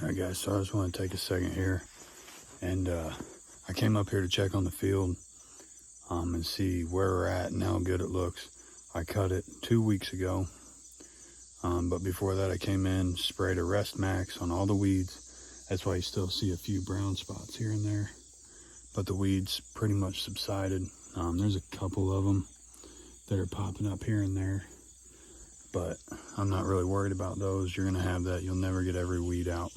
Alright guys, so I just want to take a second here, and I came up here to check on the field and see where we're at and how good it looks. I cut it 2 weeks ago, but before that I came in, sprayed a Rest Max on all the weeds. That's why you still see a few brown spots here and there, but the weeds pretty much subsided. There's a couple of them that are popping up here and there, but I'm not really worried about those. You're gonna have that. You'll never get every weed out.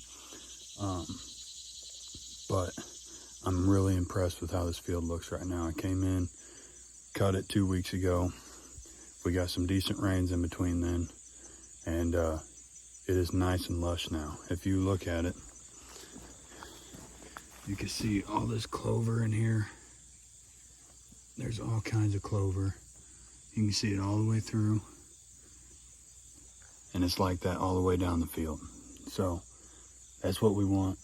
But I'm really impressed with how this field looks right now. I came in, cut it 2 weeks ago. We got some decent rains in between then, and it is nice and lush now. If you look at it, you can see all this clover in here. There's all kinds of clover. You can see it all the way through, and it's like that all the way down the field. So that's what we want.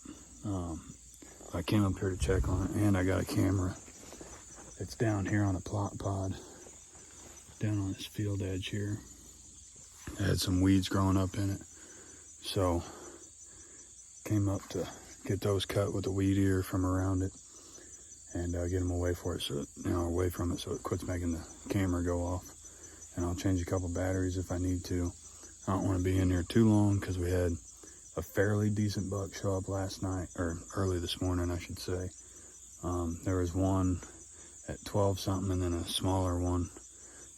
I came up here to check on it, and I got a camera. It's down here on a plot pod, down on this field edge here. It had some weeds growing up in it, so came up to get those cut with a weed eater from around it, and get them away for it, so away from it, so it quits making the camera go off. And I'll change a couple batteries if I need to. I don't want to be in here too long because we had a fairly decent buck show up last night, or early this morning, I should say. There was one at 12 something, and then a smaller one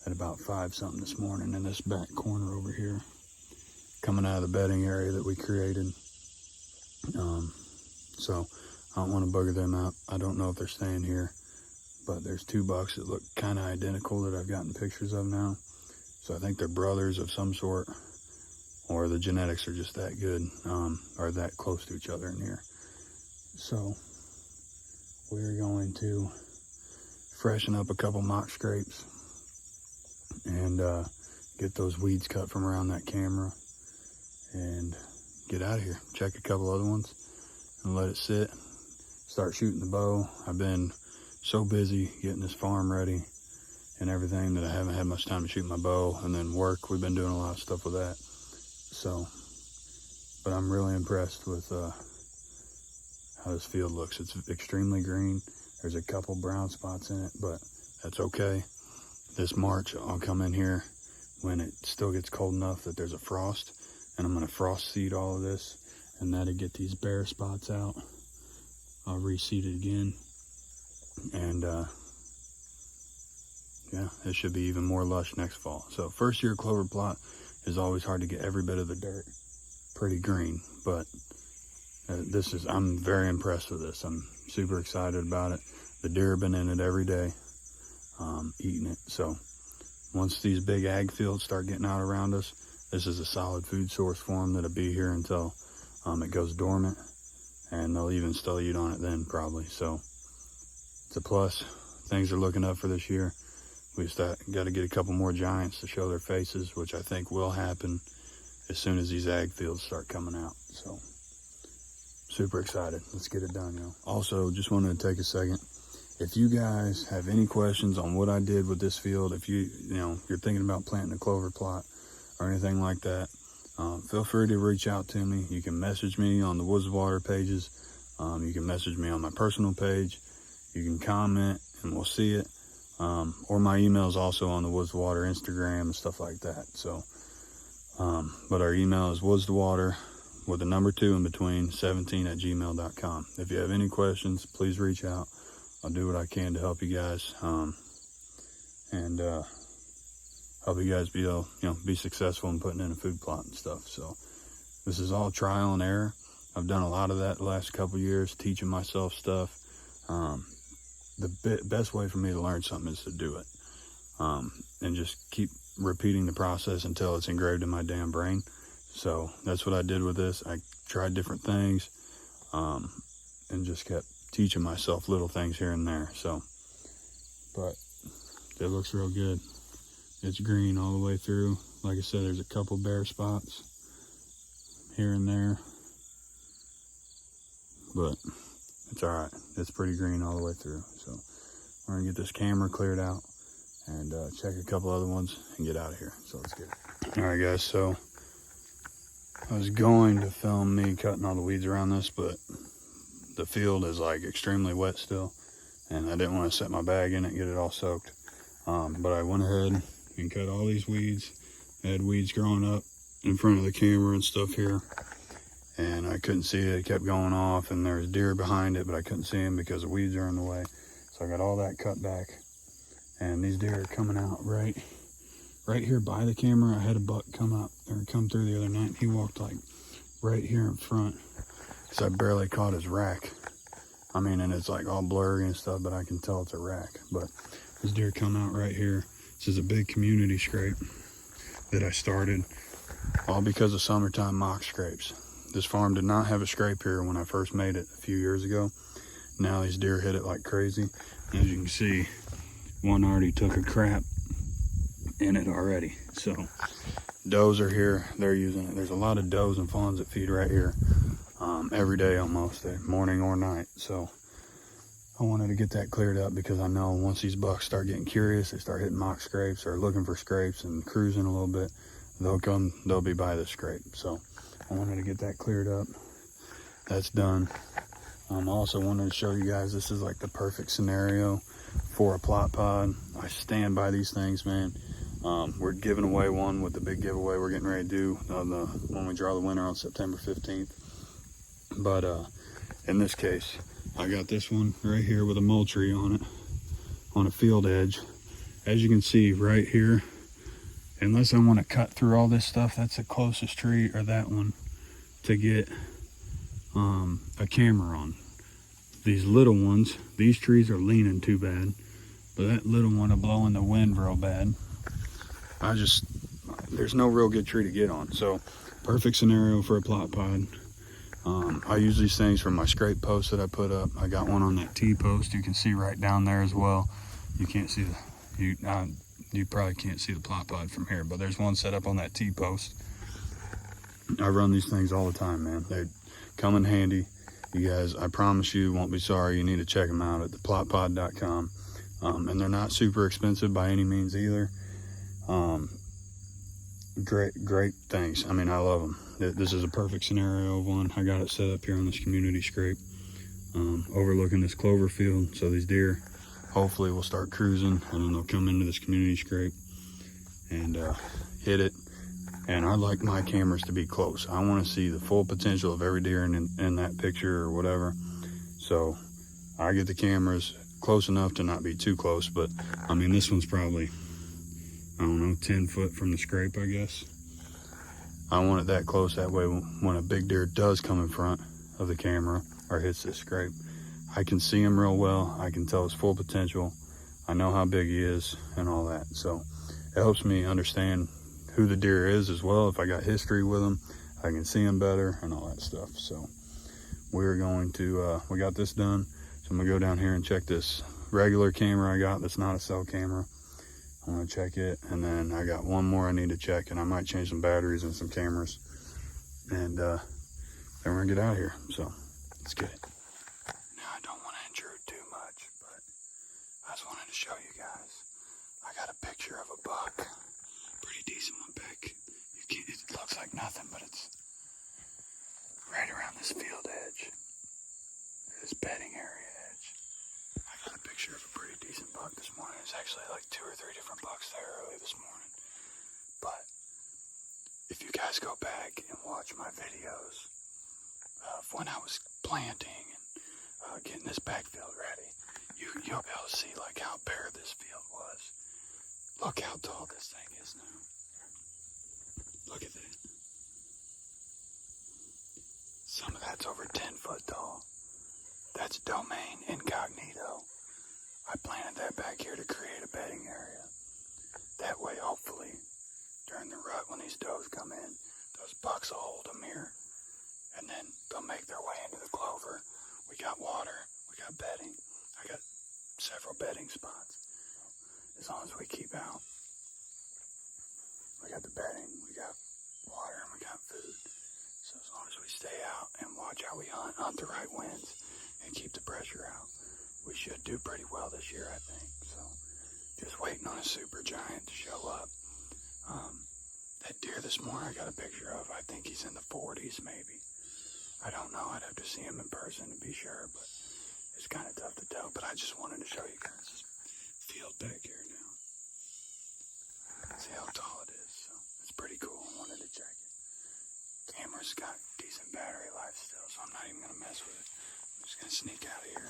at about 5 something this morning in this back corner over here, coming out of the bedding area that we created. So I don't want to bugger them out. I don't know if they're staying here, but there's 2 bucks that look kind of identical that I've gotten pictures of now. So I think they're brothers of some sort, or the genetics are just that good, or that close to each other in here. So we're going to freshen up a couple mock scrapes and get those weeds cut from around that camera and get out of here. Check a couple other ones and let it sit. Start shooting the bow. I've been so busy getting this farm ready and everything that I haven't had much time to shoot my bow, and then work. We've been doing a lot of stuff with that. So, but I'm really impressed with how this field looks. It's extremely green. There's a couple brown spots in it, but that's okay. This March, I'll come in here when it still gets cold enough that there's a frost, and I'm gonna frost seed all of this, and that'll get these bare spots out. I'll reseed it again, and yeah, it should be even more lush next fall. So first year clover plot is always hard to get every bit of the dirt pretty green, but I'm very impressed with this. I'm super excited about it. The deer have been in it every day, eating it. So once these big ag fields start getting out around us, this is a solid food source for them that'll be here until it goes dormant, and they'll even still eat on it then probably. So it's a plus. Things are looking up for this year. We got to get a couple more giants to show their faces, which I think will happen as soon as these ag fields start coming out. So super excited. Let's get it done, y'all. Also, just wanted to take a second. If you guys have any questions on what I did with this field, if you're thinking about planting a clover plot or anything like that, feel free to reach out to me. You can message me on the Woods of Water pages. You can message me on my personal page. You can comment and we'll see it. Or my email is also on the Woods of Water Instagram and stuff like that. So, but our email is woodswater with the number 2 in between, 17@gmail.com. If you have any questions, please reach out. I'll do what I can to help you guys, and help you guys be successful in putting in a food plot and stuff. So this is all trial and error. I've done a lot of that the last couple years, teaching myself stuff. The best way for me to learn something is to do it, and just keep repeating the process until it's engraved in my damn brain. So that's what I did with this. I tried different things, and just kept teaching myself little things here and there. So, but it looks real good. It's green all the way through. Like I said, there's a couple bare spots here and there, but it's all right. It's pretty green all the way through. So we're gonna get this camera cleared out and check a couple other ones and get out of here. So let's get it. All right, guys. So I was going to film me cutting all the weeds around this, but the field is like extremely wet still, and I didn't want to set my bag in it and get it all soaked. But I went ahead and cut all these weeds. I had weeds growing up in front of the camera and stuff here, and I couldn't see it. It kept going off, and there was deer behind it, but I couldn't see them because the weeds are in the way. So I got all that cut back, and these deer are coming out right here by the camera. I had a buck come through the other night. He walked like right here in front, because I barely caught his rack. I mean, and it's like all blurry and stuff, but I can tell it's a rack. But this deer come out right here. This is a big community scrape that I started, all because of summertime mock scrapes. This farm did not have a scrape here when I first made it a few years ago. Now these deer hit it like crazy. As you can see, one already took a crap in it already. So does are here, they're using it. There's a lot of does and fawns that feed right here every day almost, morning or night. So I wanted to get that cleared up, because I know once these bucks start getting curious, they start hitting mock scrapes or looking for scrapes and cruising a little bit, they'll be by the scrape. So I wanted to get that cleared up. That's done. I also wanted to show you guys, this is like the perfect scenario for a plot pod. I stand by these things, man. We're giving away one with the big giveaway we're getting ready to do when we draw the winner on September 15th. But in this case, I got this one right here with a mulch tree on it, on a field edge. As you can see right here, unless I want to cut through all this stuff, that's the closest tree, or that one, to get a camera on. These little ones, these trees are leaning too bad, but that little one will blow in the wind real bad. There's no real good tree to get on. So perfect scenario for a plot pod. I use these things from my scrape post that I put up. I got one on that T-post. You can see right down there as well. You can't see you probably can't see the plot pod from here, but there's one set up on that T-post. I run these things all the time, man. They come in handy. You guys, I promise you won't be sorry. You need to check them out at theplotpod.com. And they're not super expensive by any means either. Great things. I mean, I love them. This is a perfect scenario of one. I got it set up here on this community scrape, overlooking this clover field. So these deer hopefully will start cruising, and then they'll come into this community scrape and hit it. And I like my cameras to be close. I want to see the full potential of every deer in that picture or whatever. So I get the cameras close enough to not be too close, but I mean, this one's probably, I don't know, 10 foot from the scrape, I guess. I want it that close, that way when a big deer does come in front of the camera or hits this scrape, I can see him real well. I can tell his full potential. I know how big he is and all that. So it helps me understand who the deer is as well. If I got history with him, I can see him better and all that stuff. So we're going to, we got this done. So I'm gonna go down here and check this regular camera I got that's not a cell camera. I'm gonna check it, and then I got one more I need to check, and I might change some batteries and some cameras, and then we're gonna get out of here. So let's get it. Now I don't want to intrude too much, but I just wanted to show you guys. I got a picture of a buck, pretty decent one back. It looks like nothing, but it's right around this field edge, this bedding area edge. I got a picture of a pretty decent buck this morning. There's actually like 2 or 3 different bucks there early this morning. But if you guys go back and watch my videos of when I was planting and getting this backfield ready, you'll be able to see like how bare this field was. Look how tall this thing is now. Look at that. Some of that's over 10 foot tall. That's domain incognito. I planted that back here to create a bedding area. That way, hopefully, during the rut, when these does come in, those bucks will hold them here. And then they'll make their way into the clover. We got water. We got bedding. I got several bedding spots. As long as we keep out. We got the bedding. We got water. And we got food. So as long as we stay out and watch how we hunt the right winds, and keep the pressure out, we should do pretty well this year, I think. So just waiting on a super giant to show up. That deer this morning I got a picture of, I think he's in the 40s maybe. I don't know, I'd have to see him in person to be sure, but it's kind of tough to tell. But I just wanted to show you guys this field back here now. See how tall it is, so it's pretty cool. I wanted to check it. Camera's got decent battery life still, so I'm not even gonna mess with it. I'm just gonna sneak out of here.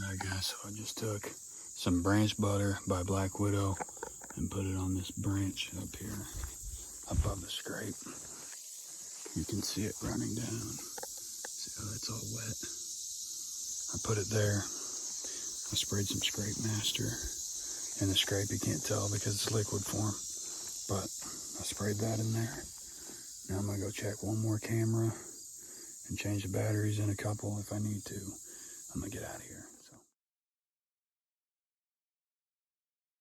Alright guys, so I just took some branch butter by Black Widow and put it on this branch up here above the scrape. You can see it running down. See how that's all wet? I put it there. I sprayed some Scrape Master. In the scrape you can't tell because it's liquid form, but I sprayed that in there. Now I'm gonna go check one more camera and change the batteries in a couple if I need to. I'm gonna get out of here.